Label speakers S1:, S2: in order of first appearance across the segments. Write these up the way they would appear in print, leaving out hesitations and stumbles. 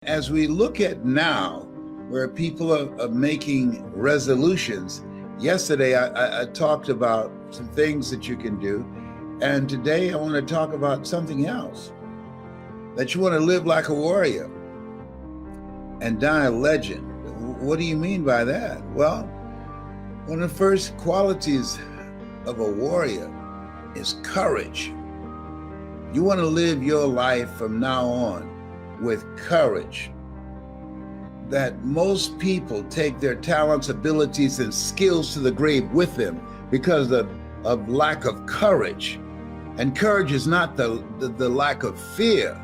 S1: As we look at now, where people are making resolutions, yesterday I talked about some things that you can do, and today I want to talk about something else. That you want to live like a warrior and die a legend. What do you mean by that? Well, one of the first qualities of a warrior is courage. You want to live your life from now on with courage. That most people take their talents, abilities, and skills to the grave with them because of lack of courage. And courage is not the lack of fear.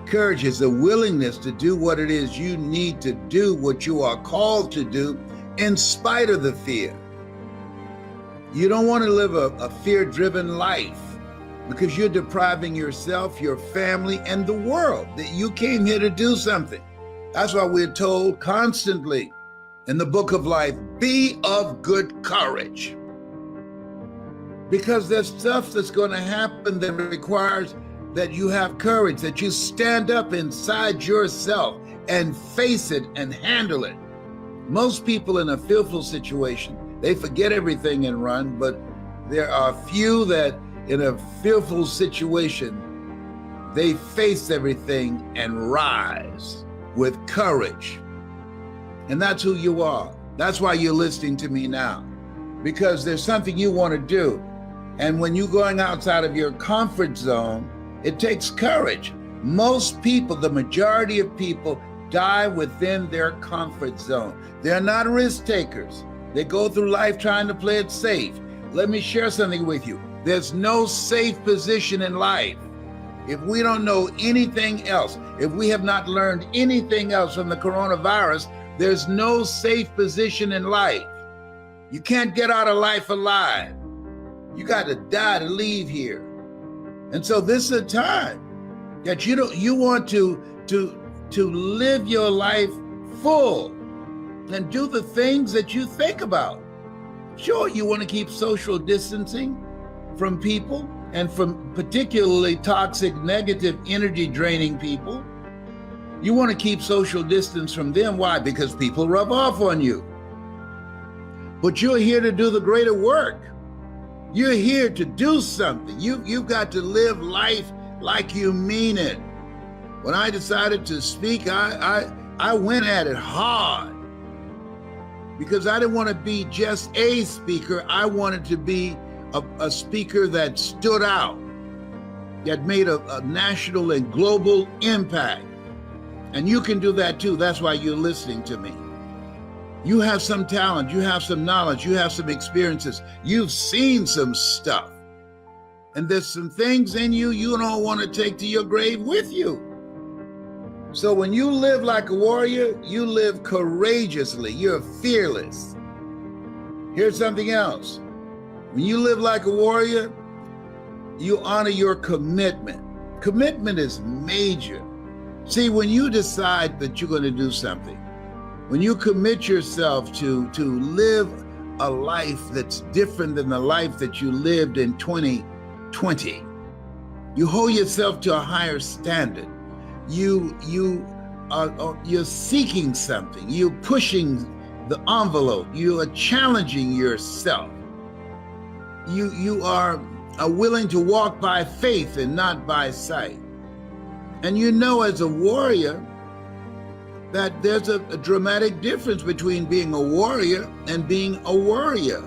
S1: Courage is the willingness to do what it is you need to do, what you are called to do, in spite of the fear. You don't want to live a fear-driven life, because you're depriving yourself, your family, and the world that you came here to do something. That's why we're told constantly in the book of life, be of good courage. Because there's stuff that's going to happen that requires that you have courage, that you stand up inside yourself and face it and handle it. Most people in a fearful situation, they forget everything and run, but there are few that in a fearful situation, they face everything and rise with courage. And that's who you are. That's why you're listening to me now, because there's something you want to do. And when you're going outside of your comfort zone, it takes courage. Most people, the majority of people, die within their comfort zone. They're not risk takers. They go through life trying to play it safe. Let me share something with you. There's no safe position in life. If we don't know anything else, if we have not learned anything else from the coronavirus, there's no safe position in life. You can't get out of life alive. You got to die to leave here. And so this is a time that you want to live your life full and do the things that you think about. Sure, you want to keep social distancing from people, and from particularly toxic, negative, energy draining people. You want to keep social distance from them. Why? Because people rub off on you. But you're here to do the greater work. You're here to do something. You've got to live life like you mean it. When I decided to speak, I went at it hard, because I didn't want to be just a speaker. I wanted to be a speaker that stood out, that made a national and global impact. And you can do that too. That's why you're listening to me. You have some talent, you have some knowledge, you have some experiences, you've seen some stuff. And there's some things in you don't want to take to your grave with you. So when you live like a warrior, you live courageously, you're fearless. Here's something else. When you live like a warrior, you honor your commitment. Commitment is major. See, when you decide that you're going to do something, when you commit yourself to live a life that's different than the life that you lived in 2020, you hold yourself to a higher standard. You're seeking something. You're pushing the envelope. You are challenging yourself. You are willing to walk by faith and not by sight. And you know, as a warrior, that there's a dramatic difference between being a warrior and being a worrier.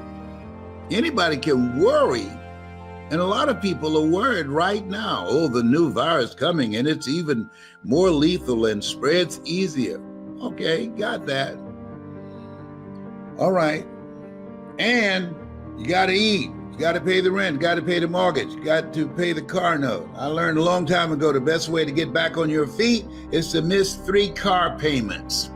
S1: Anybody can worry, and a lot of people are worried right now. Oh, the new virus coming, and it's even more lethal and spreads easier. Okay, got that. All right. And you got to eat. You got to pay the rent, got to pay the mortgage, got to pay the car note. I learned a long time ago the best way to get back on your feet is to miss 3 car payments.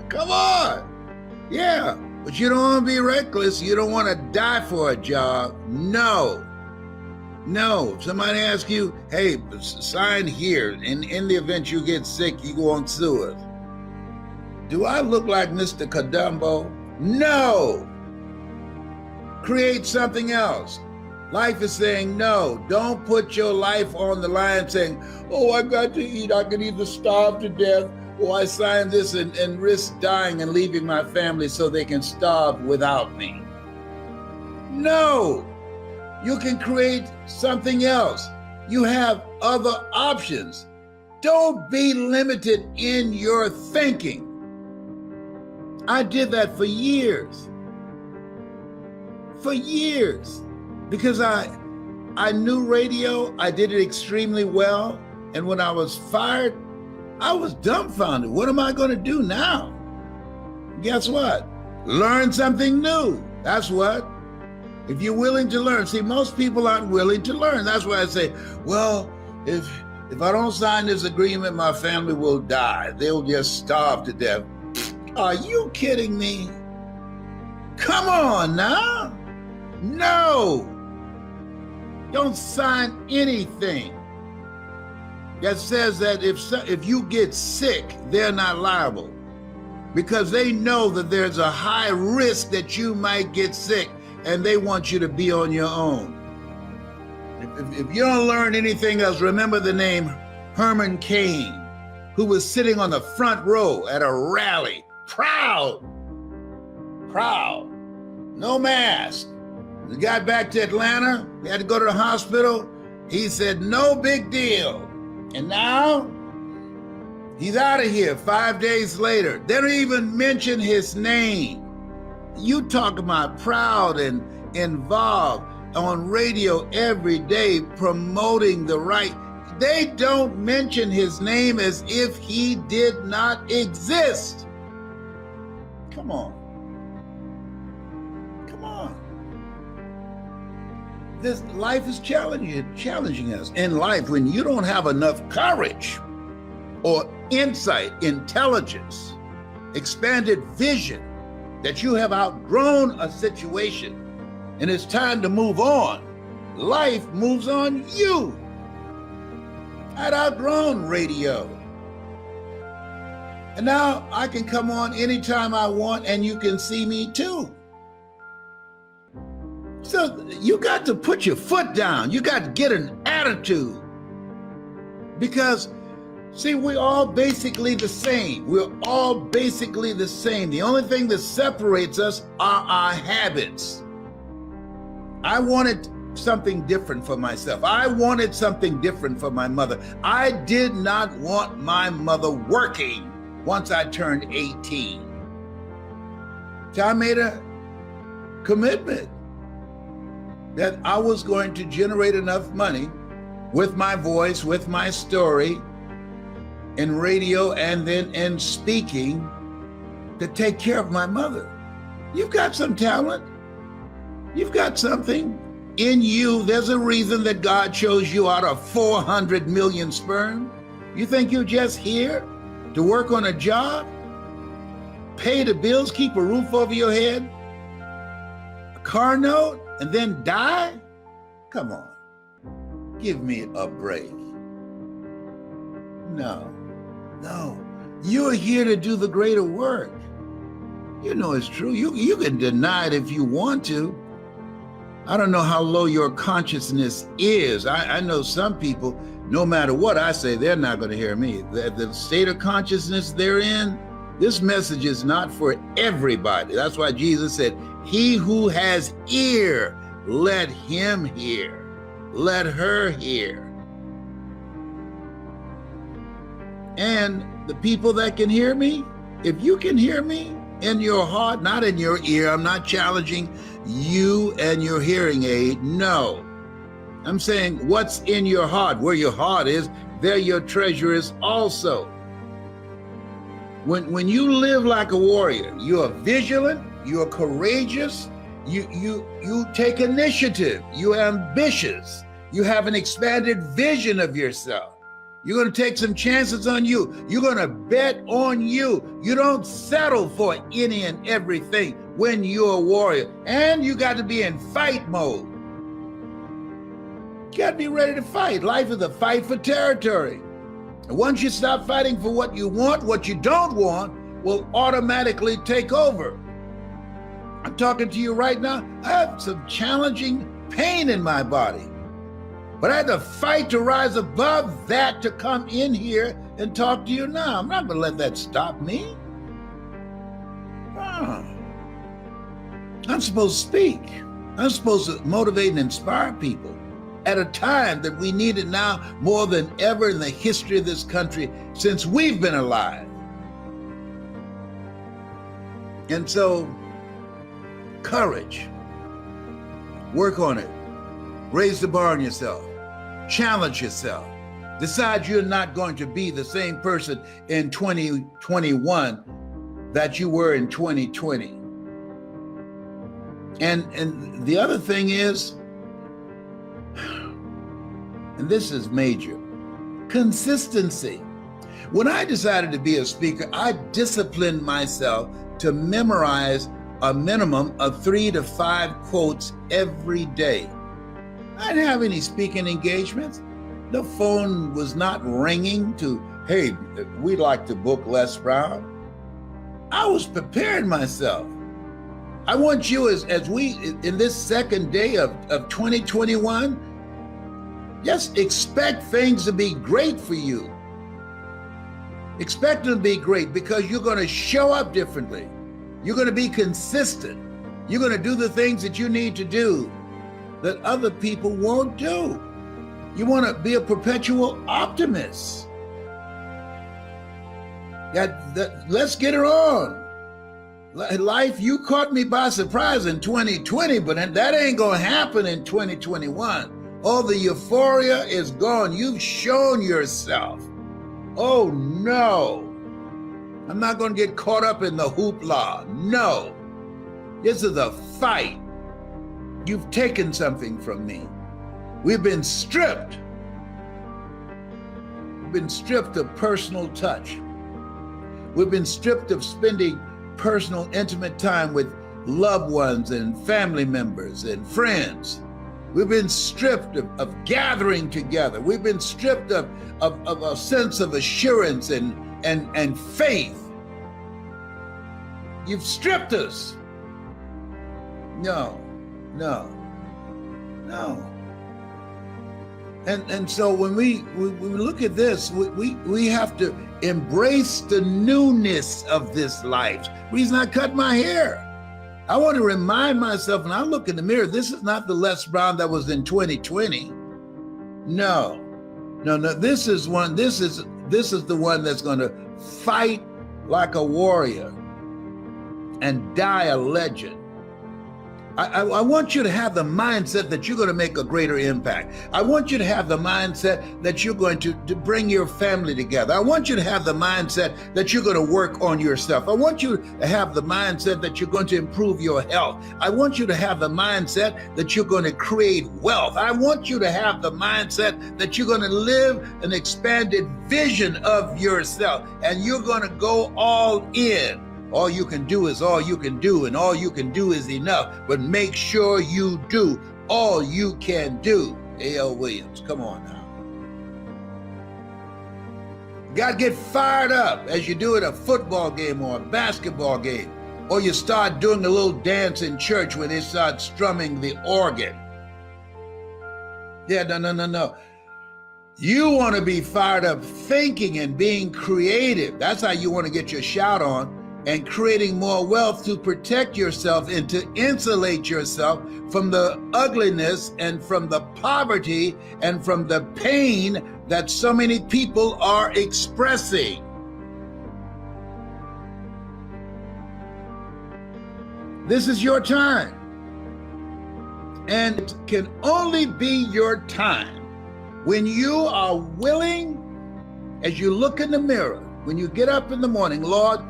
S1: Come on. Yeah, but you don't want to be reckless. You don't want to die for a job. No. If somebody asks you, hey, sign here, and in the event you get sick, you won't sue us. Do I look like Mr. Kadumbo? No. Create something else. Life is saying, no, don't put your life on the line saying, oh, I got to eat. I can either starve to death or I sign this and risk dying and leaving my family so they can starve without me. No, you can create something else. You have other options. Don't be limited in your thinking. I did that for years. For years. Because I knew radio, I did it extremely well. And when I was fired, I was dumbfounded. What am I going to do now? Guess what? Learn something new. That's what. If you're willing to learn. See, most people aren't willing to learn. That's why I say, well, if I don't sign this agreement, my family will die. They'll just starve to death. Are you kidding me? Come on now. No. Don't sign anything that says that if you get sick, they're not liable, because they know that there's a high risk that you might get sick and they want you to be on your own. If you don't learn anything else, remember the name Herman Cain, who was sitting on the front row at a rally, proud, no mask. We got back to Atlanta, we had to go to the hospital. He said, no big deal. And now he's out of here 5 days later. They don't even mention his name. You talk about proud and involved on radio every day promoting the right. They don't mention his name as if he did not exist. Come on. This life is challenging us. In life, when you don't have enough courage or insight, intelligence, expanded vision, that you have outgrown a situation and it's time to move on, life moves on you. I'd outgrown radio. And now I can come on anytime I want and you can see me too. So you got to put your foot down. You got to get an attitude. Because, see, we're all basically the same. We're all basically the same. The only thing that separates us are our habits. I wanted something different for myself. I wanted something different for my mother. I did not want my mother working once I turned 18. So I made a commitment that I was going to generate enough money with my voice, with my story, in radio and then in speaking, to take care of my mother. You've got some talent. You've got something in you. There's a reason that God chose you out of 400 million sperm. You think you're just here to work on a job, pay the bills, keep a roof over your head, a car note, and then die? Come on, give me a break. No, you're here to do the greater work. You know it's true. You can deny it if you want to. I don't know how low your consciousness is. I know some people, no matter what I say, they're not going to hear me. The state of consciousness they're in, this message is not for everybody. That's why Jesus said, he who has ear, let him hear. Let her hear. And the people that can hear me, if you can hear me in your heart, not in your ear, I'm not challenging you and your hearing aid. No, I'm saying what's in your heart. Where your heart is, there your treasure is also. When you live like a warrior, you are vigilant, you are courageous, you take initiative, you're ambitious, you have an expanded vision of yourself. You're going to take some chances on you. You're going to bet on you. You don't settle for any and everything when you're a warrior. And you got to be in fight mode. You got to be ready to fight. Life is a fight for territory. And once you stop fighting for what you want, what you don't want will automatically take over. I'm talking to you right now. I have some challenging pain in my body. But I had to fight to rise above that to come in here and talk to you now. I'm not going to let that stop me. I'm supposed to speak. I'm supposed to motivate and inspire people at a time that we need it now more than ever in the history of this country since we've been alive. And so, courage. Work on it. Raise the bar on yourself. Challenge yourself. Decide you're not going to be the same person in 2021 that you were in 2020. And the other thing is, and this is major, consistency. When I decided to be a speaker, I disciplined myself to memorize a minimum of 3 to 5 quotes every day. I didn't have any speaking engagements. The phone was not ringing to, hey, we'd like to book Les Brown. I was preparing myself. I want you as we, in this second day of 2021, just expect things to be great for you. Expect them to be great because you're going to show up differently. You're going to be consistent. You're going to do the things that you need to do that other people won't do. You want to be a perpetual optimist. Let's get her on. Life, you caught me by surprise in 2020, but that ain't going to happen in 2021. All the euphoria is gone. You've shown yourself. Oh, no. I'm not going to get caught up in the hoopla. No. This is a fight. You've taken something from me. We've been stripped. We've been stripped of personal touch. We've been stripped of spending personal, intimate time with loved ones and family members and friends. We've been stripped of gathering together. We've been stripped of a sense of assurance and faith. You've stripped us. No. And so when we look at this, we have to embrace the newness of this life. The reason I cut my hair, I want to remind myself when I look in the mirror, this is not the Les Brown that was in 2020. No. This is the one that's going to fight like a warrior and die a legend. I want you to have the mindset that you're going to make a greater impact. I want you to have the mindset that you're going to bring your family together. I want you to have the mindset that you're going to work on yourself. I want you to have the mindset that you're going to improve your health. I want you to have the mindset that you're going to create wealth. I want you to have the mindset that you're going to live an expanded vision of yourself, and you're going to go all in. All you can do is all you can do, and all you can do is enough. But make sure you do all you can do. A.L. Williams, come on now. You got to get fired up as you do at a football game or a basketball game, or you start doing a little dance in church when they start strumming the organ. Yeah, no. You want to be fired up thinking and being creative. That's how you want to get your shout on. And creating more wealth to protect yourself and to insulate yourself from the ugliness and from the poverty and from the pain that so many people are expressing. This is your time. And it can only be your time when you are willing, as you look in the mirror, when you get up in the morning, Lord,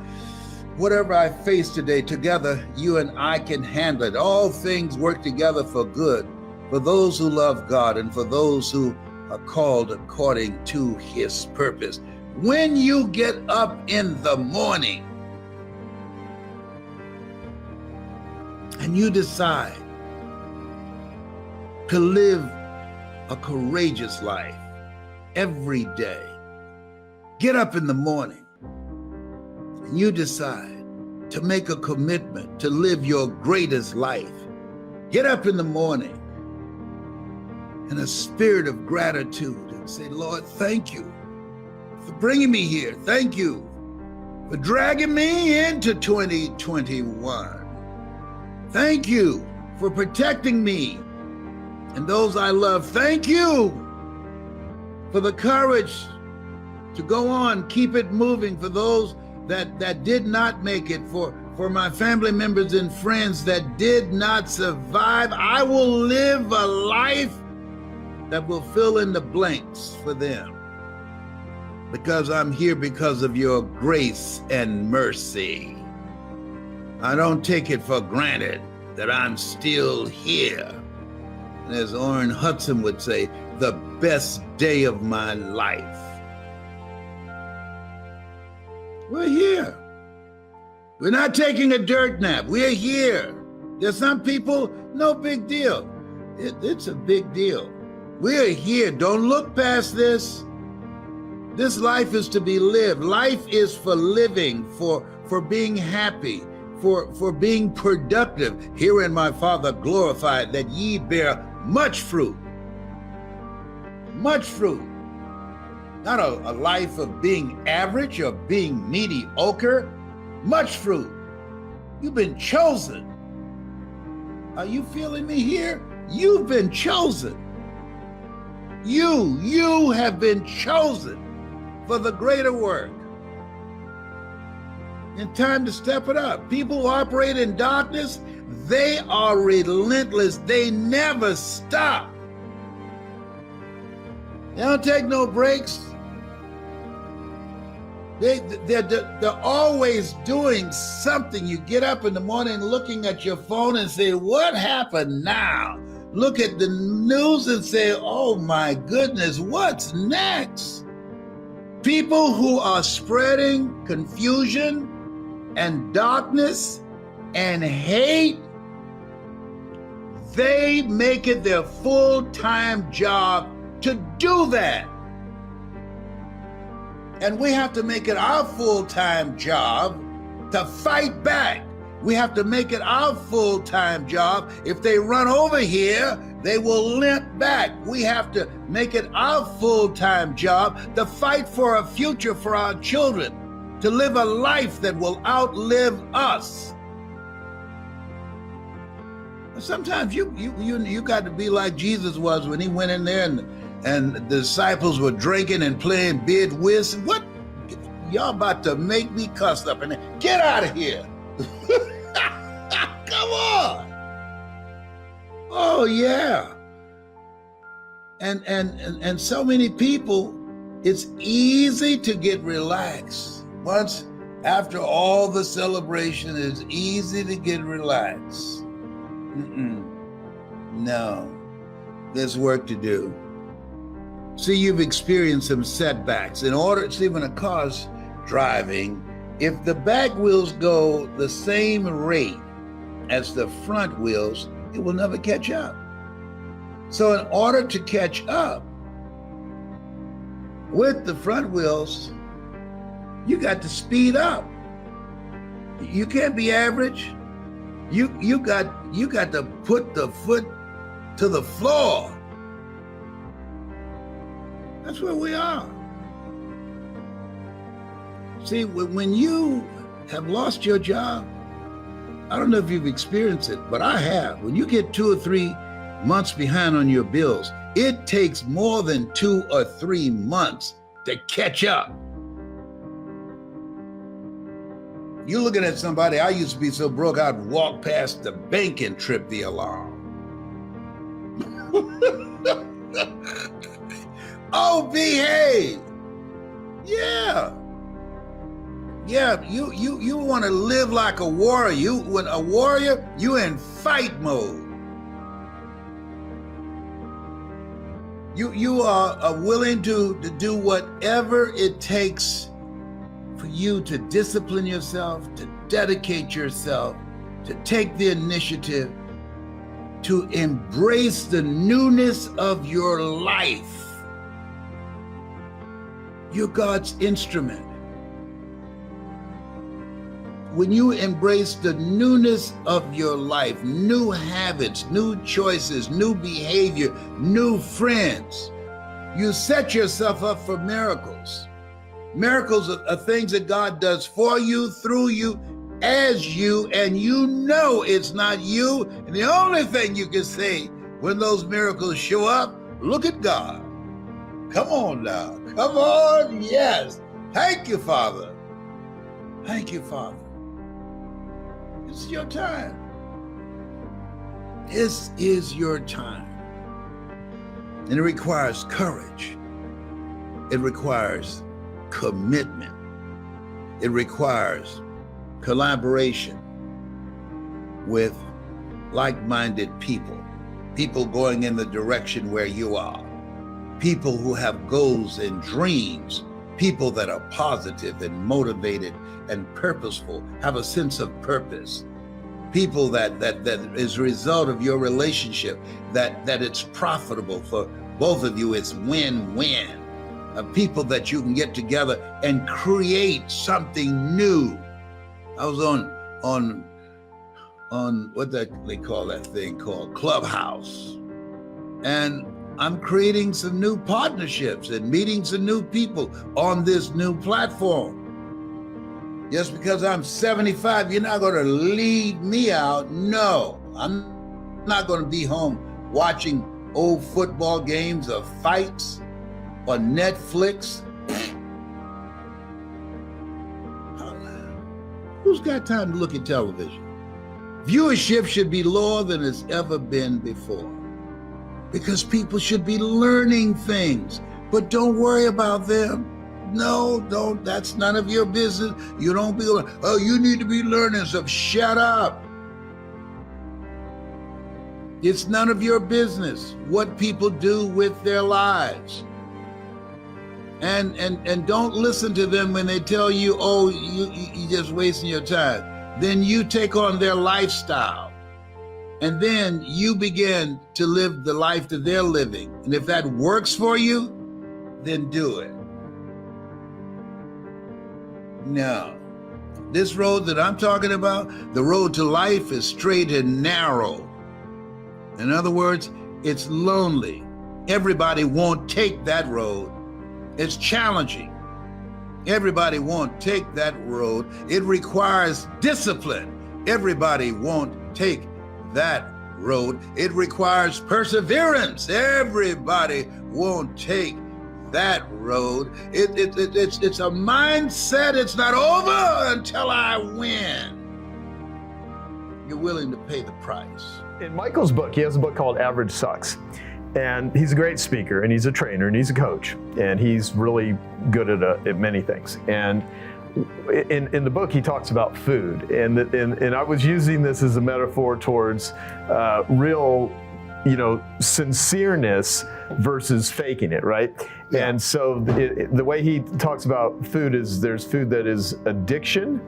S1: whatever I face today, together, you and I can handle it. All things work together for good, for those who love God and for those who are called according to his purpose. When you get up in the morning and you decide to live a courageous life every day, get up in the morning, and you decide to make a commitment to live your greatest life. Get up in the morning in a spirit of gratitude and say, Lord, thank you for bringing me here. Thank you for dragging me into 2021. Thank you for protecting me and those I love. Thank you for the courage to go on, keep it moving, for those that did not make it, for my family members and friends that did not survive. I will live a life that will fill in the blanks for them, because I'm here because of your grace and mercy. I don't take it for granted that I'm still here. And as Orrin Hudson would say, the best day of my life. We're here. We're not taking a dirt nap. We're here. There's some people, no big deal. It's a big deal. We're here. Don't look past this. This life is to be lived. Life is for living, for being happy, for being productive. Herein my Father glorified, that ye bear much fruit. Much fruit. Not a life of being average or being mediocre. Much fruit. You've been chosen. Are you feeling me here? You've been chosen. You have been chosen for the greater work. It's time to step it up. People who operate in darkness, they are relentless. They never stop. They don't take no breaks. They're always doing something. You get up in the morning looking at your phone and say, what happened now? Look at the news and say, oh my goodness, what's next? People who are spreading confusion and darkness and hate, they make it their full-time job to do that. And we have to make it our full-time job to fight back. We have to make it our full-time job. If they run over here, they will limp back. We have to make it our full-time job to fight for a future for our children, to live a life that will outlive us. Sometimes you got to be like Jesus was when he went in there and the disciples were drinking and playing bid whist. What? Y'all about to make me cuss up in there. Get out of here. Come on. Oh yeah. And so many people, it's easy to get relaxed. Once after all the celebration, it's easy to get relaxed. No, there's work to do. See, you've experienced some setbacks. See, when a car's driving, if the back wheels go the same rate as the front wheels, it will never catch up. So in order to catch up with the front wheels, you got to speed up. You can't be average. You got to put the foot to the floor. That's where we are. See, when you have lost your job, I don't know if you've experienced it, but I have. When you get 2 or 3 months behind on your bills, it takes more than 2 or 3 months to catch up. You're looking at somebody, I used to be so broke, I'd walk past the bank and trip the alarm. Oh, behave. Yeah, you want to live like a warrior. When a warrior, you in fight mode. You are willing to do whatever it takes for you to discipline yourself, to dedicate yourself, to take the initiative, to embrace the newness of your life. You're God's instrument. when you embrace the newness of your life, new habits, new choices, new behavior, new friends, you set yourself up for miracles. Miracles are things that God does for you, through you, as you, and you know it's not you. And the only thing you can say when those miracles show up, look at God. Come on now. Come on. Yes. Thank you, Father. Thank you, Father. It's your time. This is your time. And it requires courage. It requires commitment. It requires collaboration with like-minded people, people going in the direction where you are, people who have goals and dreams, people that are positive and motivated and purposeful, have a sense of purpose, people that is a result of your relationship, that it's profitable for both of you, it's win-win, people that you can get together and create something new. I was on what they call that thing called Clubhouse, and I'm creating some new partnerships and meeting some new people on this new platform. Just because I'm 75, you're not going to lead me out. No, I'm not going to be home watching old football games or fights or Netflix. Who's got time to look at television? Viewership should be lower than it's ever been before, because people should be learning things, but don't worry about them. No, don't. That's none of your business. You don't be, oh, you need to be learning stuff. Shut up. It's none of your business what people do with their lives. And don't listen to them when they tell you, oh, you're just wasting your time. Then you take on their lifestyle. And then you begin to live the life that they're living. And if that works for you, then do it. Now, this road that I'm talking about, the road to life, is straight and narrow. In other words, it's lonely. Everybody won't take that road. It's challenging. Everybody won't take that road. It requires discipline. Everybody won't take that road. It requires perseverance. Everybody won't take that road. It's a mindset. It's not over until I win. You're willing to pay the price.
S2: In Michael's book, he has a book called Average Sucks. And he's a great speaker, and he's a trainer, and he's a coach, and he's really good at many things. And in the book, he talks about food, and I was using this as a metaphor towards real, sincereness versus faking it, right? Yeah. And so the way he talks about food is there's food that is addiction,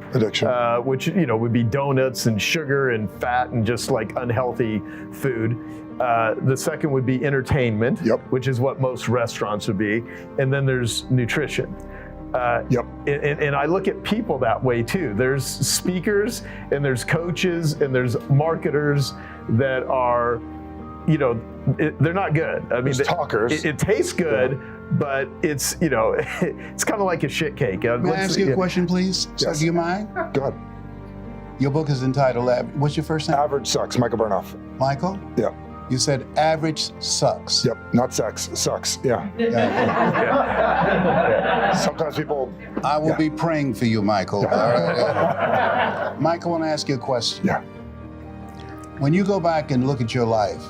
S2: which would be donuts and sugar and fat and just like unhealthy food. The second would be entertainment, which is what most restaurants would be. And then there's nutrition. And I look at people that way too. There's speakers and there's coaches and there's marketers that are, they're not good. I mean,
S3: talkers.
S2: It tastes good, but it's, it's kind of like a shit cake.
S4: May I ask you a question, please?
S3: Yes.
S4: Do you mind?
S3: Go ahead.
S4: Your book is entitled, what's your first name?
S3: Average Sucks, Michael Burnoff.
S4: Michael?
S3: Yeah.
S4: You said average sucks.
S3: Yep, not sex, sucks, yeah. Sometimes people...
S4: I will be praying for you, Michael. All right. Michael, I want to ask you a question.
S3: Yeah.
S4: When you go back and look at your life,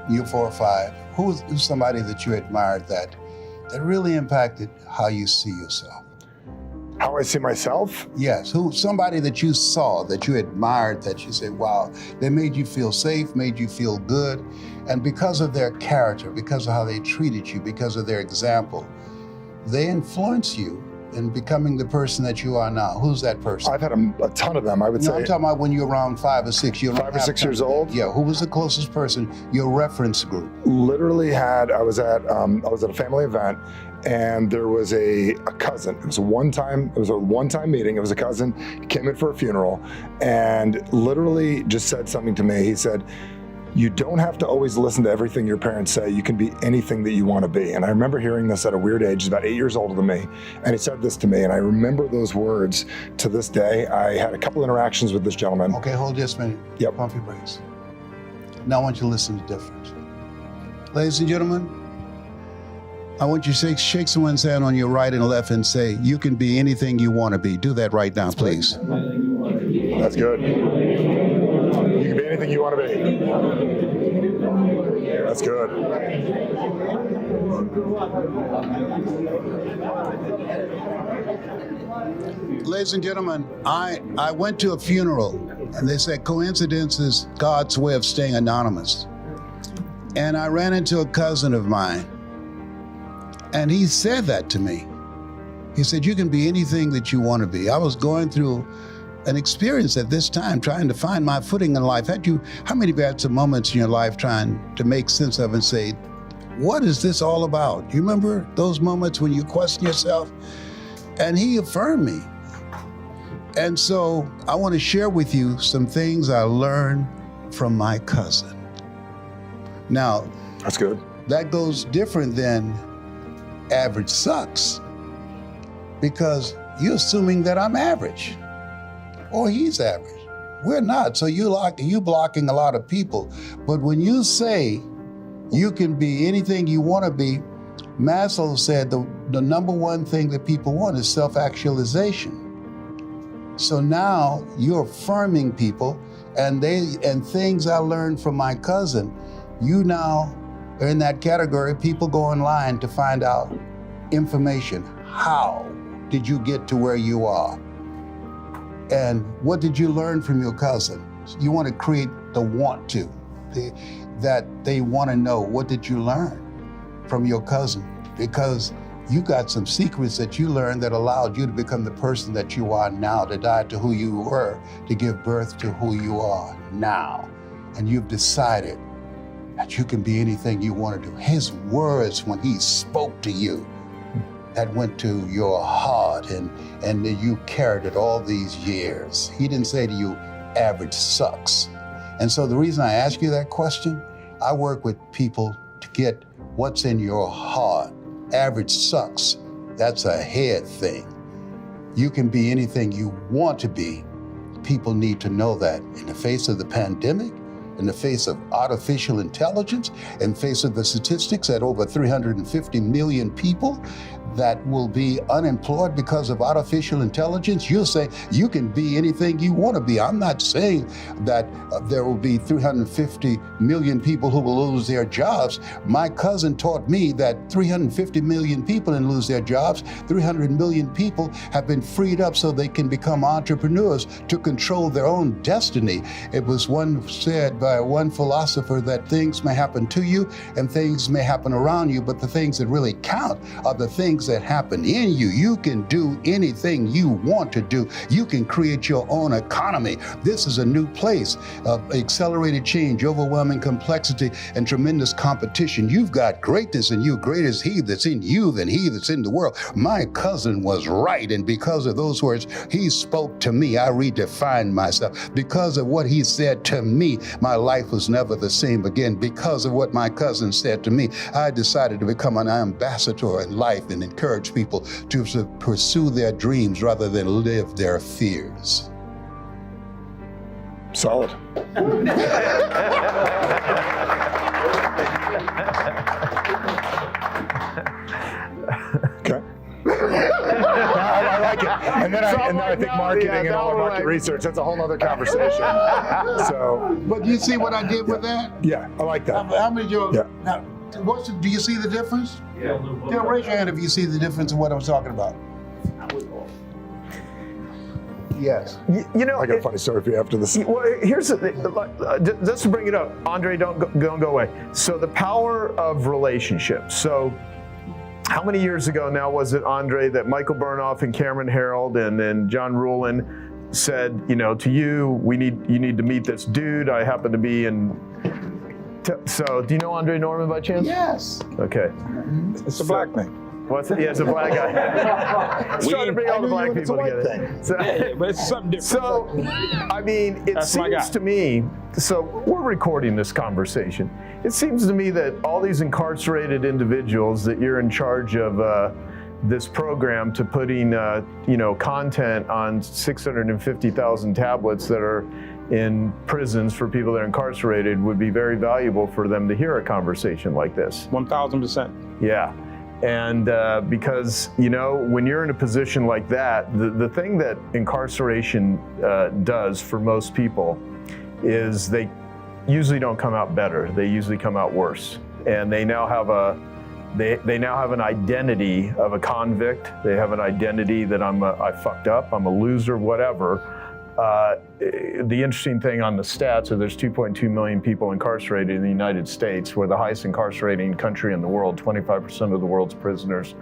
S4: you're 4 or 5, who's somebody that you admired that really impacted how you see yourself?
S3: How I see myself?
S4: Yes, somebody that you saw, that you admired, that you said, wow, they made you feel safe, made you feel good. And because of their character, because of how they treated you, because of their example, they influenced you in becoming the person that you are now? Who's that person?
S3: I've had a ton of them, I would
S4: No,
S3: say.
S4: I'm talking about when you're around 5 or 6. You
S3: 5 or 6 years old?
S4: Yeah. Who was the closest person? Your reference group.
S3: Literally I was at a family event, and there was a cousin. It was a one-time meeting. It was a cousin. He came in for a funeral and literally just said something to me. He said, "You don't have to always listen to everything your parents say. You can be anything that you want to be." And I remember hearing this at a weird age. He's about 8 years older than me. And he said this to me, and I remember those words to this day. I had a couple interactions with this gentleman.
S4: Okay, hold just a minute.
S3: Yep.
S4: Pump your brakes. Now I want you to listen to the difference. Ladies and gentlemen, I want you to shake someone's hand on your right and left and say, "You can be anything you want to be." Do that right now, please.
S3: That's good. You can be anything you want to be. That's good.
S4: Ladies and gentlemen, I went to a funeral, and they said coincidence is God's way of staying anonymous. And I ran into a cousin of mine, and he said that to me. He said, "You can be anything that you want to be." I was going through an experience at this time, trying to find my footing in life. How many of you had some moments in your life trying to make sense of and say, what is this all about? You remember those moments when you question yourself? And he affirmed me. And so I want to share with you some things I learned from my cousin. Now,
S3: That's good.
S4: that goes different than average sucks, because you're assuming that I'm average or he's average. We're not. So you blocking a lot of people. But when you say you can be anything you want to be, Maslow said the number one thing that people want is self-actualization. So now you're affirming people, and things I learned from my cousin, you now are in that category. People go online to find out information. How did you get to where you are? And what did you learn from your cousin? You want to create the want to, that they want to know, what did you learn from your cousin? Because you got some secrets that you learned that allowed you to become the person that you are now, to die to who you were, to give birth to who you are now. And you've decided that you can be anything you want to do. His words when he spoke to you, that went to your heart, and you carried it all these years. He didn't say to you, average sucks. And so the reason I ask you that question, I work with people to get what's in your heart. Average sucks. That's a head thing. You can be anything you want to be. People need to know that in the face of the pandemic, in the face of artificial intelligence, in the face of the statistics that over 350 million people that will be unemployed because of artificial intelligence, you'll say you can be anything you want to be. I'm not saying that there will be 350 million people who will lose their jobs. My cousin taught me that 350 million people didn't lose their jobs. 300 million people have been freed up so they can become entrepreneurs to control their own destiny. It was said by one philosopher that things may happen to you and things may happen around you, but the things that really count are the things that happen in you. You can do anything you want to do. You can create your own economy. This is a new place of accelerated change, overwhelming complexity, and tremendous competition. You've got greatness in you. Greater is he that's in you than he that's in the world. My cousin was right, and because of those words he spoke to me, I redefined myself. Because of what he said to me, my life was never the same again. Because of what my cousin said to me, I decided to become an ambassador in life and encourage people to pursue their dreams rather than live their fears.
S3: Solid. Okay. I like it. And then I think marketing and all the market research, that's a whole other conversation. So,
S4: But you see what I did with that?
S3: yeah, I like that.
S4: How many of you?
S3: Yeah.
S4: Now, do you see the difference? Yeah. Raise your hand if you see the difference in what I was talking about. Yes.
S2: You know,
S3: I got a funny story for you after this.
S2: Well, here's just to bring it up, Andre, don't go away. So the power of relationships. So how many years ago now was it, Andre, that Michael Burnoff and Cameron Harold and then John Rulin said, to you, you need to meet this dude. I happen to be in. So, do you know Andre Norman by chance?
S5: Yes.
S2: Okay.
S3: It's a black thing.
S2: What's it? Yeah, it's a black guy. Trying to bring all the black people together. So,
S5: but it's something different.
S2: So, I mean, it seems to me, so we're recording this conversation. It seems to me that all these incarcerated individuals that you're in charge of this program to putting, content on 650,000 tablets that are in prisons for people that are incarcerated would be very valuable for them to hear a conversation like this.
S5: 1,000%.
S2: Yeah. And because, when you're in a position like that, the thing that incarceration does for most people is they usually don't come out better. They usually come out worse. And they now have they now have an identity of a convict. They have an identity that I fucked up, I'm a loser, whatever. The interesting thing on the stats are there's 2.2 million people incarcerated in the United States. We're the highest incarcerating country in the world. 25% of the world's prisoners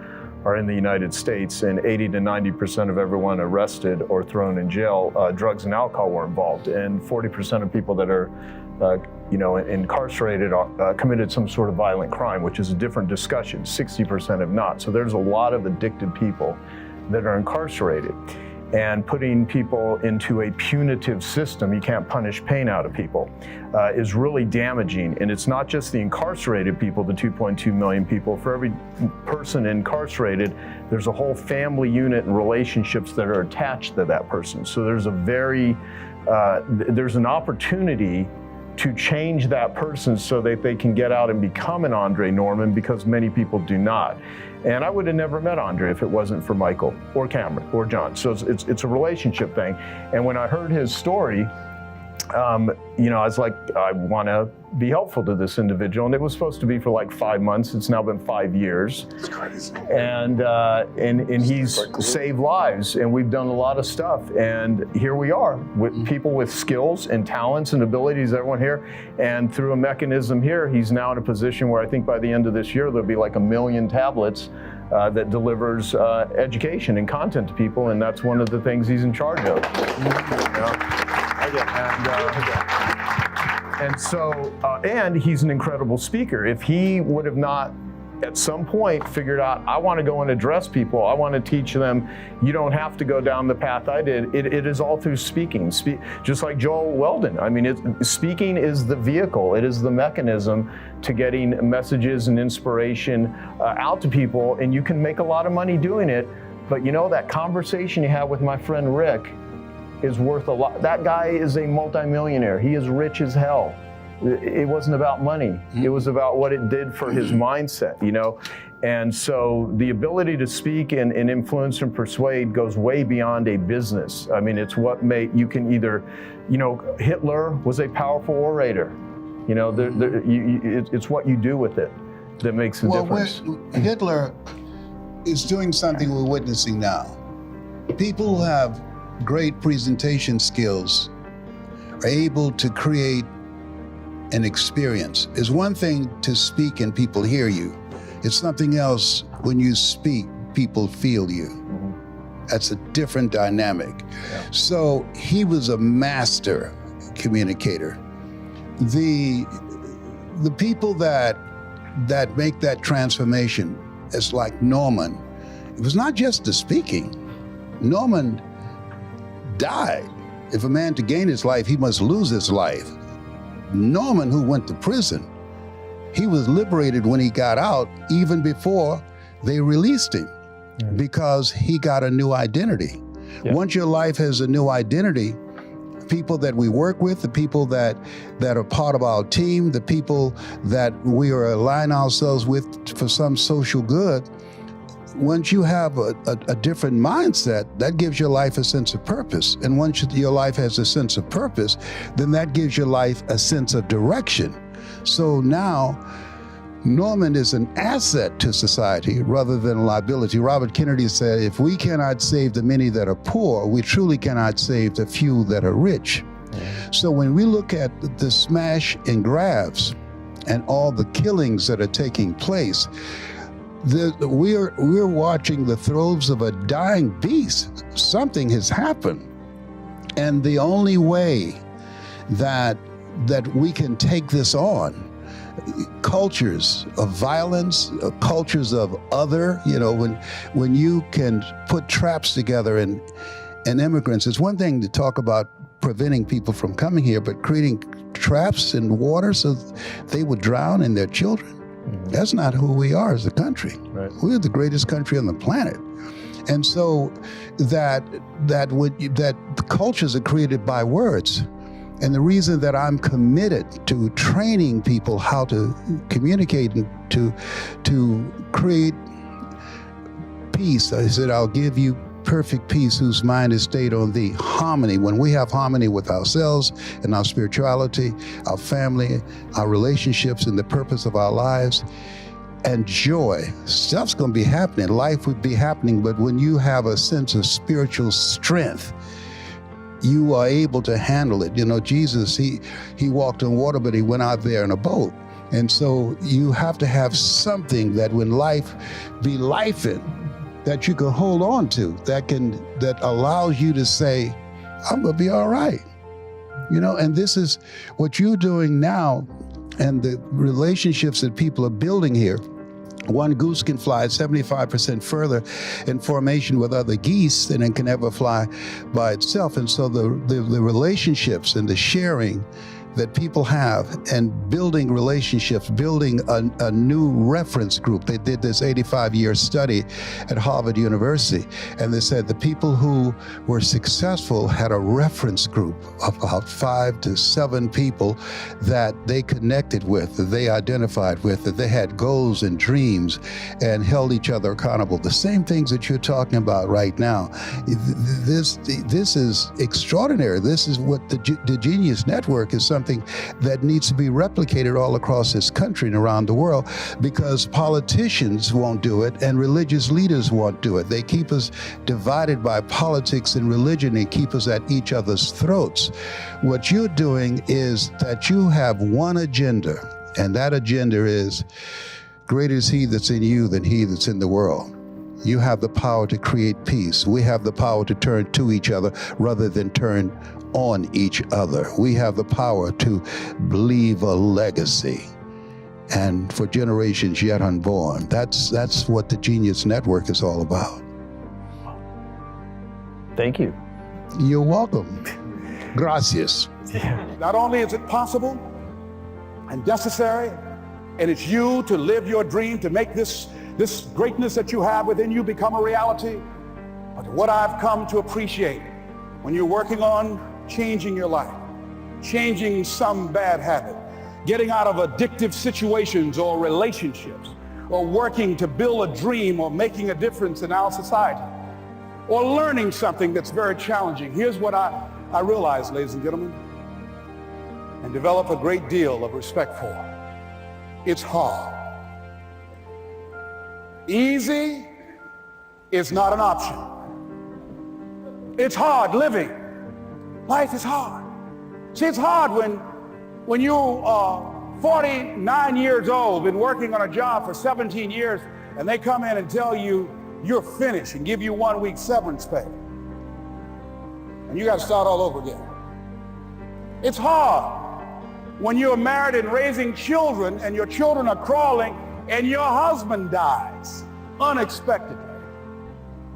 S2: are in the United States, and 80 to 90% of everyone arrested or thrown in jail, drugs and alcohol were involved. And 40% of people that are incarcerated committed some sort of violent crime, which is a different discussion. 60% have not. So there's a lot of addicted people that are incarcerated. And putting people into a punitive system, you can't punish pain out of people, is really damaging. And it's not just the incarcerated people, the 2.2 million people. For every person incarcerated, there's a whole family unit and relationships that are attached to that person. So there's there's an opportunity to change that person so that they can get out and become an Andre Norman, because many people do not. And I would have never met Andre if it wasn't for Michael or Cameron or John. So it's a relationship thing. And when I heard his story, I was like, I want to be helpful to this individual. And it was supposed to be for like 5 months. It's now been 5 years.
S3: It's crazy.
S2: And he's saved lives, and we've done a lot of stuff. And here we are with people with skills and talents and abilities, everyone here. And through a mechanism here, he's now in a position where I think by the end of this year, there'll be like 1 million tablets that delivers education and content to people. And that's one of the things he's in charge of. And he's an incredible speaker. If he would have not at some point figured out, I want to go and address people, I want to teach them, you don't have to go down the path I did. It is all through speaking. Just like Joel Weldon. I mean, speaking is the vehicle. It is the mechanism to getting messages and inspiration out to people. And you can make a lot of money doing it. But that conversation you have with my friend Rick is worth a lot. That guy is a multimillionaire. He is rich as hell. It wasn't about money. It was about what it did for his mindset, And so the ability to speak and influence and persuade goes way beyond a business. I mean, it's what you can either, Hitler was a powerful orator. It's what you do with it that makes a difference.
S4: Hitler is doing something we're witnessing now. People who have great presentation skills are able to create an experience. It's one thing to speak and people hear you. It's something else when you speak, people feel you. That's a different dynamic. Yeah. So he was a master communicator. The people that make that transformation, it's like Norman. It was not just the speaking. Norman died. If a man to gain his life, he must lose his life. Norman, who went to prison, he was liberated when he got out, even before they released him, because he got a new identity. Yeah. Once your life has a new identity, people that we work with, the people that are part of our team, the people that we are aligning ourselves with for some social good, once you have a different mindset, that gives your life a sense of purpose. And once your life has a sense of purpose, then that gives your life a sense of direction. So now, Norman is an asset to society rather than a liability. Robert Kennedy said, if we cannot save the many that are poor, we truly cannot save the few that are rich. So when we look at the smash and grabs and all the killings that are taking place, we're watching the throes of a dying beast. Something has happened. And the only way that we can take this on, cultures of violence, cultures of other, when you can put traps together and immigrants, it's one thing to talk about preventing people from coming here, but creating traps in water so they would drown and their children. Mm-hmm. That's not who we are as a country. Right. We're the greatest country on the planet. And so that cultures are created by words. And the reason that I'm committed to training people how to communicate and to create peace, I said, I'll give you perfect peace whose mind is stayed on thee. Harmony. When we have harmony with ourselves and our spirituality, our family, our relationships, and the purpose of our lives, and joy, stuff's going to be happening. Life would be happening, but when you have a sense of spiritual strength, you are able to handle it. Jesus, he walked on water, but he went out there in a boat. And so you have to have something that when life be lifing, that you can hold on to, that allows you to say, I'm gonna be all right. And this is what you're doing now, and the relationships that people are building here. One goose can fly 75% further in formation with other geese than it can ever fly by itself. And so the relationships and the sharing that people have, and building relationships, building a new reference group. They did this 85-year study at Harvard University, and they said the people who were successful had a reference group of about 5 to 7 people that they connected with, that they identified with, that they had goals and dreams and held each other accountable. The same things that you're talking about right now. This is extraordinary. This is what the Genius Network is something that needs to be replicated all across this country and around the world, because politicians won't do it and religious leaders won't do it. They keep us divided by politics and religion and keep us at each other's throats. What you're doing is that you have one agenda, and that agenda is greater is he that's in you than he that's in the world. You have the power to create peace. We have the power to turn to each other rather than turn on each other. We have the power to leave a legacy, and for generations yet unborn. That's what the Genius Network is all about.
S2: Thank you.
S4: You're welcome. Gracias.
S6: Not only is it possible and necessary, and it's you to live your dream, to make this greatness that you have within you become a reality, but what I've come to appreciate when you're working on changing your life, changing some bad habit, getting out of addictive situations or relationships, or working to build a dream or making a difference in our society, or learning something that's very challenging. Here's what I realize, ladies and gentlemen, and develop a great deal of respect for. It's hard. Easy is not an option. It's hard living. Life is hard. See, it's hard when you are 49 years old, been working on a job for 17 years, and they come in and tell you you're finished and give you 1 week severance pay. And you got to start all over again. It's hard when you're married and raising children, and your children are crawling, and your husband dies unexpectedly.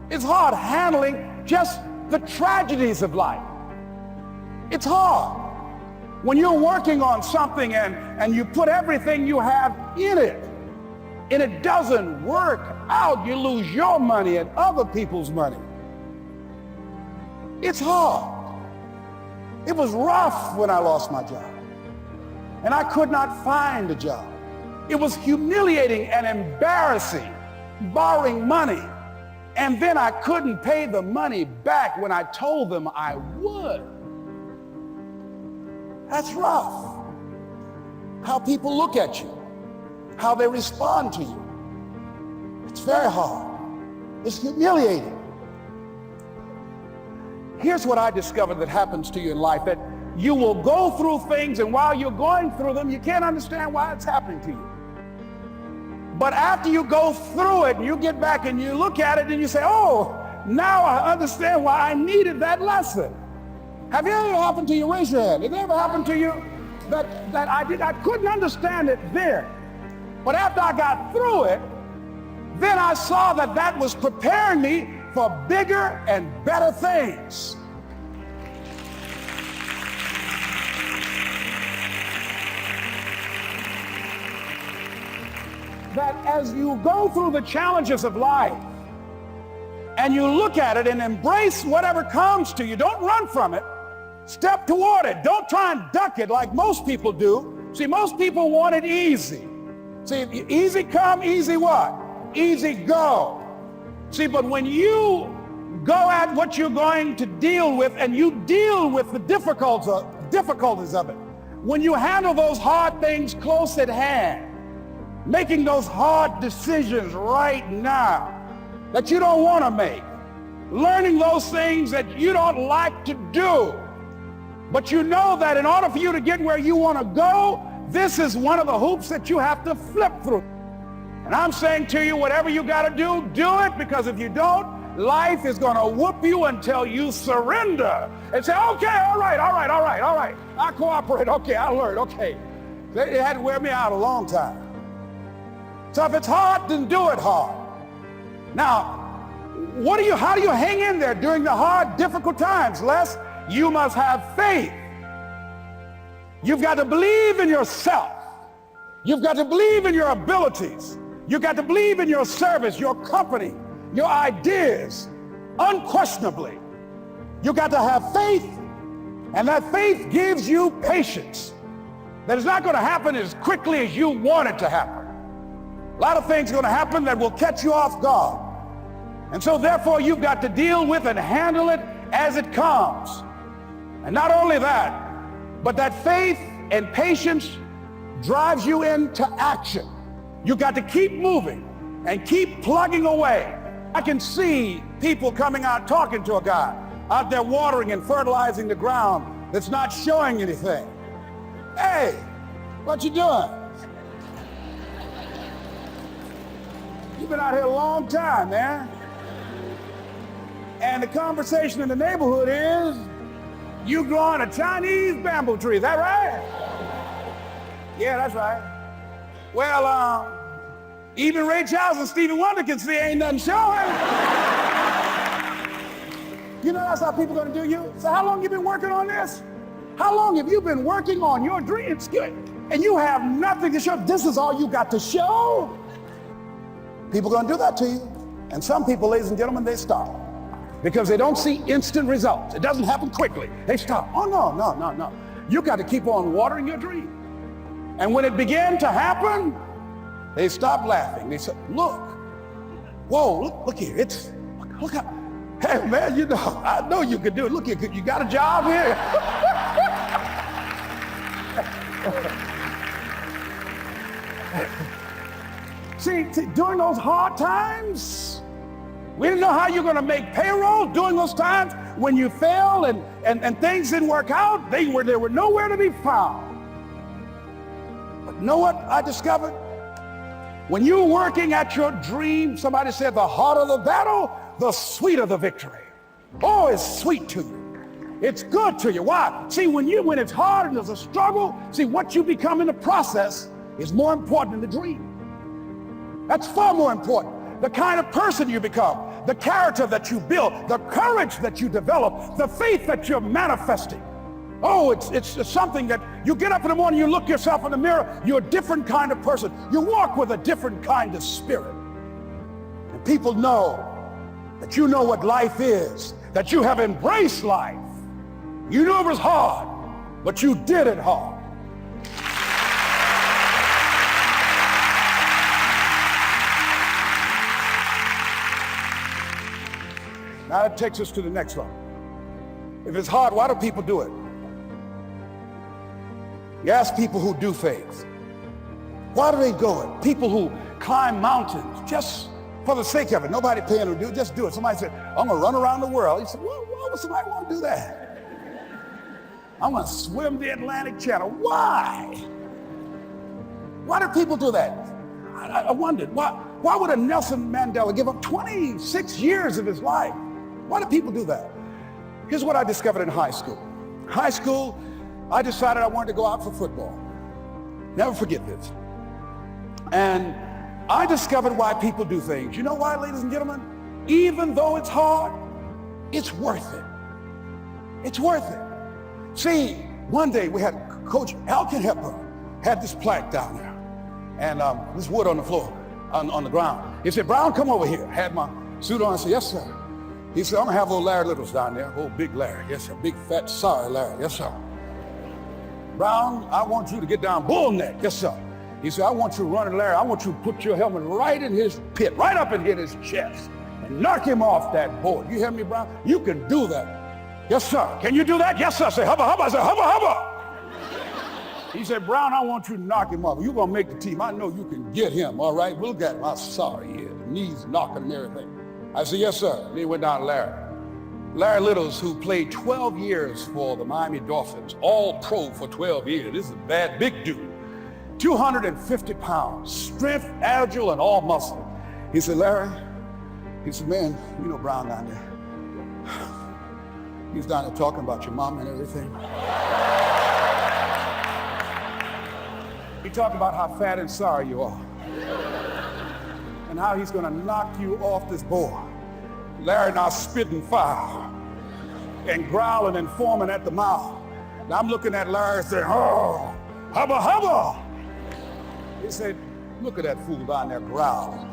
S6: It's hard handling just the tragedies of life. It's hard when you're working on something and you put everything you have in it, and it doesn't work out. You lose your money and other people's money. It's hard. It was rough when I lost my job, and I could not find a job. It was humiliating and embarrassing, borrowing money, and then I couldn't pay the money back when I told them I would. That's rough. How people look at you, how they respond to you. It's very hard. It's humiliating. Here's what I discovered that happens to you in life, that you will go through things, and while you're going through them, you can't understand why it's happening to you. But after you go through it, you get back and you look at it and you say, oh, now I understand why I needed that lesson. Have you ever happened to you? Raise your hand. Has it ever happened to you that I couldn't understand it then? But after I got through it, then I saw that that was preparing me for bigger and better things. That as you go through the challenges of life and you look at it and embrace whatever comes to you, don't run from it. Step toward it. Don't try and duck it like most people do. See, most people want it easy. See, easy come, easy what? Easy go. See, but when you go at what you're going to deal with and you deal with the difficulties of it, when you handle those hard things close at hand, making those hard decisions right now that you don't want to make, learning those things that you don't like to do, but you know that in order for you to get where you want to go, this is one of the hoops that you have to flip through. And I'm saying to you, whatever you got to do it, because if you don't, life is going to whoop you until you surrender and say, okay, all right. I cooperate. Okay, I learned. Okay. It had to wear me out a long time. So if it's hard, then do it hard. Now, how do you hang in there during the hard, difficult times? Les, you must have faith. You've got to believe in yourself. You've got to believe in your abilities. You've got to believe in your service, your company, your ideas, unquestionably. You've got to have faith, and that faith gives you patience. That it's not going to happen as quickly as you want it to happen. A lot of things are going to happen that will catch you off guard. And so therefore you've got to deal with and handle it as it comes. And not only that, but that faith and patience drives you into action. You've got to keep moving and keep plugging away. I can see people coming out talking to a guy out there watering and fertilizing the ground that's not showing anything. Hey, what you doing? You've been out here a long time, man. And the conversation in the neighborhood is, you growing a Chinese bamboo tree, is that right? Yeah, that's right. Well, even Ray Charles and Stevie Wonder can see ain't nothing showing. You know that's how people are gonna do you? So how long you been working on this? How long have you been working on your dreams? And you have nothing to show. This is all you got to show? People are gonna do that to you. And some people, ladies and gentlemen, they stop. Because they don't see instant results. It doesn't happen quickly. They stop. Oh, no. You got to keep on watering your dream. And when it began to happen, they stopped laughing. They said, look, whoa, look here. Look how, hey man, you know, I know you can do it. Look here, you got a job here? See, during those hard times, we didn't know how you're going to make payroll during those times when you failed and things didn't work out. They were nowhere to be found. But you know what I discovered? When you're working at your dream, somebody said the harder the battle, the sweeter the victory. Oh, it's sweet to you. It's good to you. Why? See, when it's hard and there's a struggle, see, what you become in the process is more important than the dream. That's far more important. The kind of person you become, the character that you build, the courage that you develop, the faith that you're manifesting. Oh, it's something that you get up in the morning, you look yourself in the mirror, you're a different kind of person. You walk with a different kind of spirit. And people know that you know what life is, that you have embraced life. You knew it was hard, but you did it hard. Now that takes us to the next one. If it's hard, why do people do it? You ask people who do things. Why do they go it? People who climb mountains just for the sake of it. Nobody paying them to do it, just do it. Somebody said, I'm gonna run around the world. You said, why would somebody want to do that? I'm gonna swim the Atlantic Channel. Why? Why do people do that? I wondered, why would a Nelson Mandela give up 26 years of his life? Why do people do that? Here's what I discovered in high school. High school, I decided I wanted to go out for football. Never forget this. And I discovered why people do things. You know why, ladies and gentlemen? Even though it's hard, it's worth it. It's worth it. See, one day we had Coach Alkin Hepburn had this plaque down there, and this wood on the floor, on the ground. He said, Brown, come over here. Had my suit on. I said, yes, sir. He said, I'm gonna have old Larry Littles down there, old big Larry. Yes, sir. Big, fat, sorry Larry. Yes, sir. Brown, I want you to get down bull neck. Yes, sir. He said, I want you to run at Larry. I want you to put your helmet right in his pit, right up in his chest, and knock him off that board. You hear me, Brown? You can do that. Yes, sir. Can you do that? Yes, sir. I say, hubba, hubba. I say, hubba, hubba. He said, Brown, I want you to knock him off. You're going to make the team. I know you can get him, all right? We'll get him. I'm sorry. Yeah, the knees knocking and everything. I said, yes, sir. Then he went down to Larry. Larry Littles, who played 12 years for the Miami Dolphins, all pro for 12 years. This is a bad, big dude. 250 pounds, strength, agile, and all muscle. He said, Larry, he said, man, you know Brown down there. He's down there talking about your mom and everything. He talked about how fat and sorry you are. And how he's gonna knock you off this board. Larry now spitting fire and growling and foaming at the mouth. And I'm looking at Larry saying, oh, hubba, hubba. He said, look at that fool down there growling.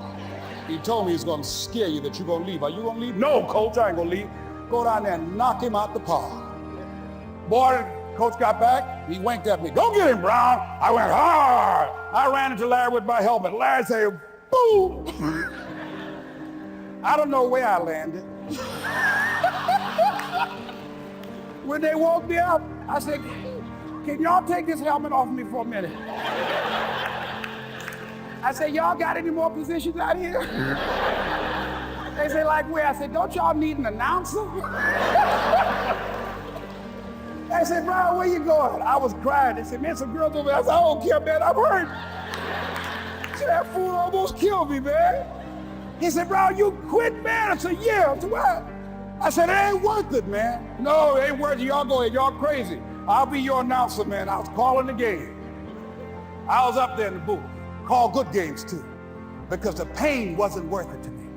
S6: He told me he's gonna scare you that you're gonna leave. Are you gonna leave? No, coach, I ain't gonna leave. Go down there and knock him out the park. Boy, coach got back, he winked at me. Go get him, Brown. I went hard. I ran into Larry with my helmet. Larry said, boom. I don't know where I landed. When they woke me up, I said, can y'all take this helmet off me for a minute? I said, y'all got any more positions out here? They said, like where? I said, don't y'all need an announcer? I said, Brian, where you going? I was crying. They said, man, some girls over there. I said, I don't care, man, I'm hurt. So that fool almost killed me, man. He said, Brian, you quit, man? I said, yeah. I said, what? I said, it ain't worth it, man. No, it ain't worth it. Y'all go ahead. Y'all crazy. I'll be your announcer, man. I was calling the game. I was up there in the booth. Called good games, too, because the pain wasn't worth it to me.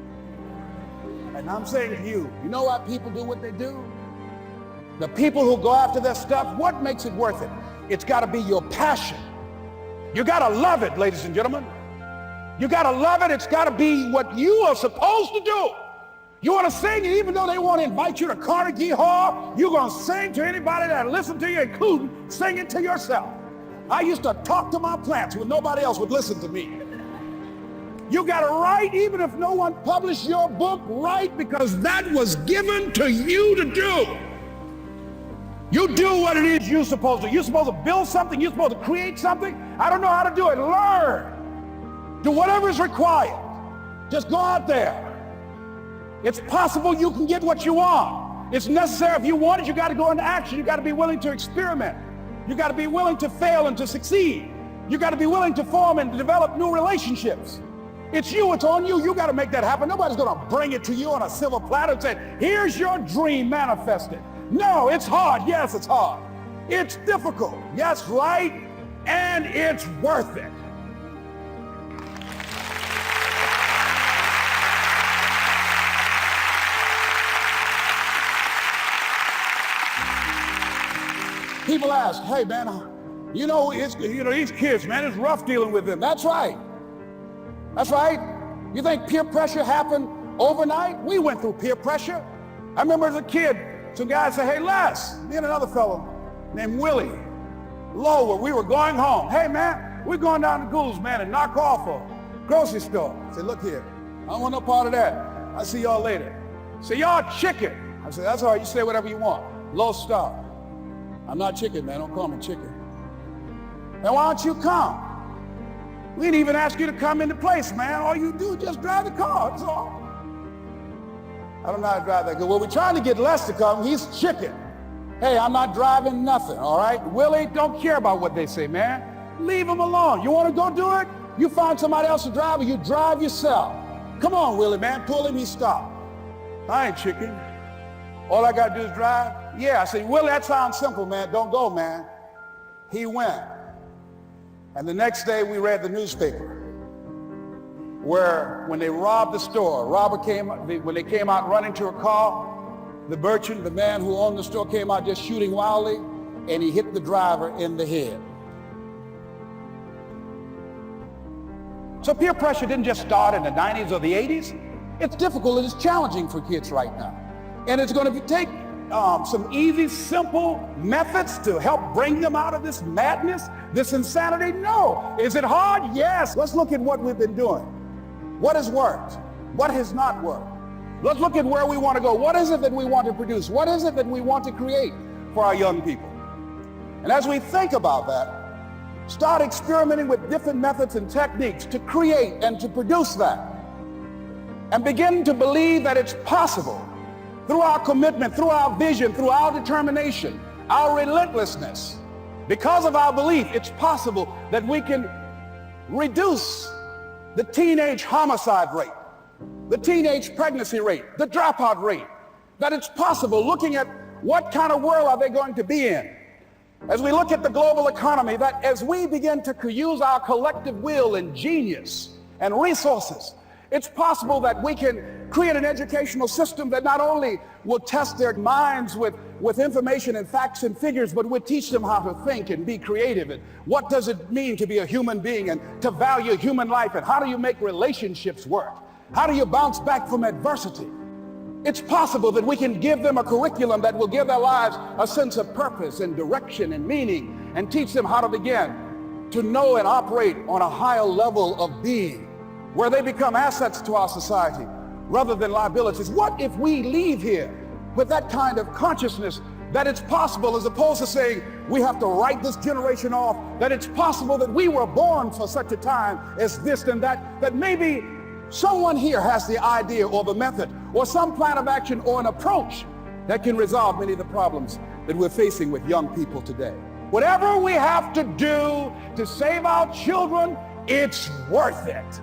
S6: And I'm saying to you, you know why people do what they do? The people who go after their stuff, what makes it worth it? It's got to be your passion. You got to love it, ladies and gentlemen. You got to love it. It's got to be what you are supposed to do. You want to sing, and even though they want to invite you to Carnegie Hall, you're going to sing to anybody that listen to you, including singing to yourself. I used to talk to my plants when nobody else would listen to me. You got to write, even if no one published your book, write, because that was given to you to do. You do what it is you're supposed to. You're supposed to build something. You're supposed to create something. I don't know how to do it. Learn. Do whatever is required. Just go out there. It's possible you can get what you want. It's necessary. If you want it, you got to go into action. You got to be willing to experiment. You got to be willing to fail and to succeed. You got to be willing to form and develop new relationships. It's you, it's on you. You got to make that happen. Nobody's going to bring it to you on a silver platter and say, here's your dream manifested. No, it's hard. Yes, it's hard. It's difficult. Yes, right. And it's worth it. People ask, hey man, these kids, man, it's rough dealing with them. That's right. That's right. You think peer pressure happened overnight? We went through peer pressure. I remember as a kid, some guys said, hey Les, me and another fellow named Willie Lower, we were going home. Hey man, we're going down to Gould's, man, and knock off a grocery store. I said, look here, I don't want no part of that. I'll see y'all later. Say, y'all chicken. I said, that's all right, you say whatever you want. Low star. I'm not chicken, man. Don't call me chicken. Then why don't you come? We didn't even ask you to come into place, man. All you do is just drive the car, that's all. I don't know how to drive that good. Well, we're trying to get Les to come. He's chicken. Hey, I'm not driving nothing, all right? Willie, don't care about what they say, man. Leave him alone. You want to go do it? You find somebody else to drive or you drive yourself. Come on, Willie, man, pull him, he stopped. I ain't chicken. All I gotta do is drive? Yeah, I say, Willie, that sounds simple, man. Don't go, man. He went. And the next day we read the newspaper where when they robbed the store, when they came out running to a car, the merchant, the man who owned the store, came out just shooting wildly, and he hit the driver in the head. So peer pressure didn't just start in the 90s or the 80s. It's difficult and it's challenging for kids right now. And it's going to take some easy, simple methods to help bring them out of this madness, this insanity? No. Is it hard? Yes. Let's look at what we've been doing. What has worked? What has not worked? Let's look at where we want to go. What is it that we want to produce? What is it that we want to create for our young people? And as we think about that, start experimenting with different methods and techniques to create and to produce that. And begin to believe that it's possible through our commitment, through our vision, through our determination, our relentlessness. Because of our belief, it's possible that we can reduce the teenage homicide rate, the teenage pregnancy rate, the dropout rate, that it's possible, looking at what kind of world are they going to be in. As we look at the global economy, that as we begin to use our collective will and genius and resources, it's possible that we can create an educational system that not only will test their minds with information and facts and figures, but will teach them how to think and be creative. And what does it mean to be a human being and to value human life? And how do you make relationships work? How do you bounce back from adversity? It's possible that we can give them a curriculum that will give their lives a sense of purpose and direction and meaning, and teach them how to begin to know and operate on a higher level of being, where they become assets to our society rather than liabilities. What if we leave here with that kind of consciousness that it's possible, as opposed to saying we have to write this generation off, that it's possible that we were born for such a time as this and that, that maybe someone here has the idea or the method or some plan of action or an approach that can resolve many of the problems that we're facing with young people today. Whatever we have to do to save our children, it's worth it.